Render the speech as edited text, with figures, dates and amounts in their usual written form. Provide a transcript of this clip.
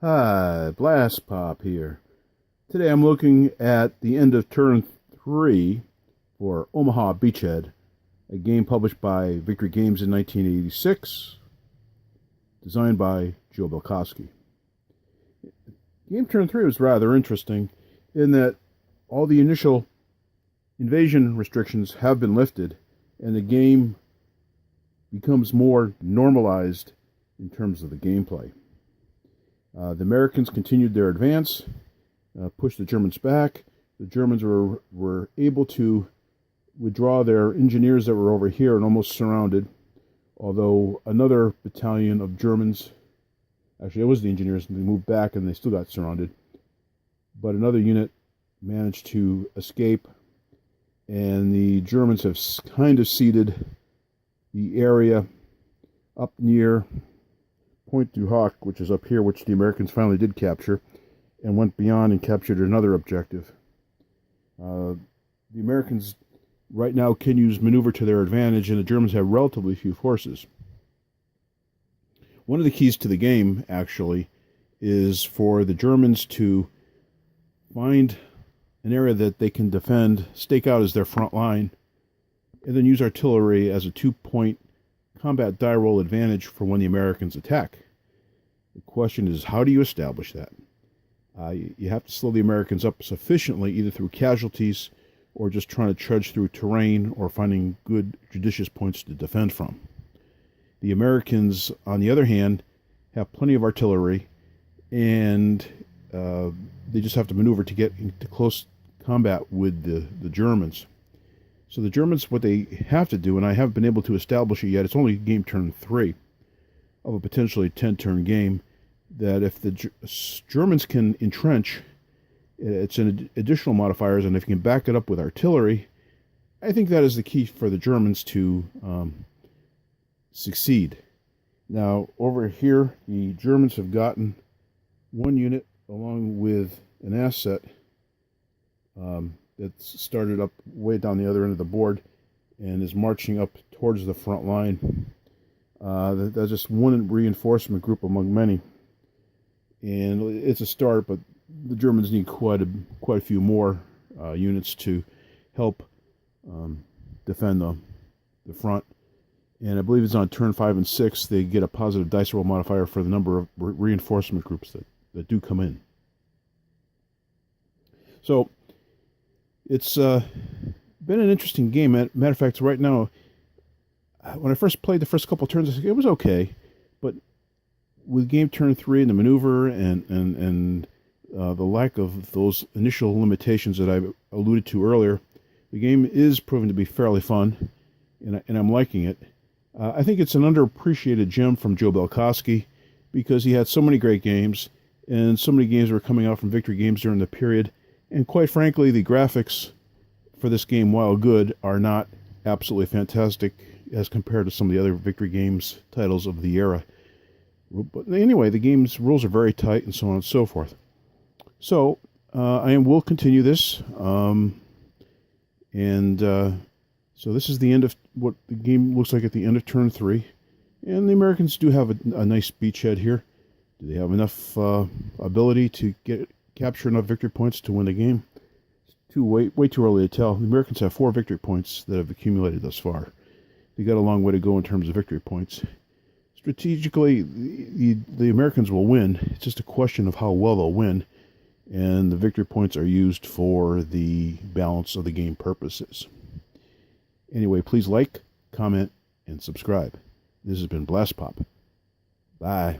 Hi, Blast Pop here. Today I'm looking at the end of turn 3 for Omaha Beachhead, a game published by Victory Games in 1986, designed by Joe Belkowski. Game turn 3 was rather interesting in that all the initial invasion restrictions have been lifted and the game becomes more normalized in terms of the gameplay. The Americans continued their advance, pushed the Germans back. The Germans were able to withdraw their engineers that were over here and almost surrounded, although another battalion of Germans, actually it was the engineers, they moved back and they still got surrounded, but another unit managed to escape, and the Germans have kind of ceded the area up near Point du Hoc, which is up here, which the Americans finally did capture, and went beyond and captured another objective. The Americans right now can use maneuver to their advantage, and the Germans have relatively few forces. One of the keys to the game, actually, is for the Germans to find an area that they can defend, stake out as their front line, and then use artillery as a 2-point combat die roll advantage for when the Americans attack. The question is, how do you establish that? You have to slow the Americans up sufficiently, either through casualties or just trying to trudge through terrain or finding good, judicious points to defend from. The Americans, on the other hand, have plenty of artillery, and they just have to maneuver to get into close combat with the Germans. So the Germans, what they have to do, and I haven't been able to establish it yet, it's only game turn 3 of a potentially 10-turn game, that if the Germans can entrench, it's an additional modifiers, and if you can back it up with artillery, I think that is the key for the Germans to succeed. Now, over here, the Germans have gotten one unit along with an asset that's started up way down the other end of the board and is marching up towards the front line. That's just one reinforcement group among many, and it's a start, but the Germans need quite a few more units to help defend the front. And I believe it's on turn 5 and 6 they get a positive dice roll modifier for the number of reinforcement groups that do come in. So it's been an interesting game. Matter of fact, right now, when I first played the first couple of turns, I said, it was okay, but with game turn 3 and the maneuver and the lack of those initial limitations that I alluded to earlier, the game is proving to be fairly fun, and I'm liking it. I think it's an underappreciated gem from Joe Belkowski because he had so many great games, and so many games were coming out from Victory Games during the period. And quite frankly, the graphics for this game, while good, are not absolutely fantastic as compared to some of the other Victory Games titles of the era. But anyway, the game's rules are very tight and so on and so forth. So I will continue this. So this is the end of what the game looks like at the end of turn 3. And the Americans do have a nice beachhead here. Do they have enough ability to capture enough victory points to win the game? It's way too early to tell. The Americans have 4 victory points that have accumulated thus far. They got a long way to go in terms of victory points. Strategically, the Americans will win. It's just a question of how well they'll win, and the victory points are used for the balance of the game purposes. Anyway, please like, comment, and subscribe. This has been Blast Pop. Bye.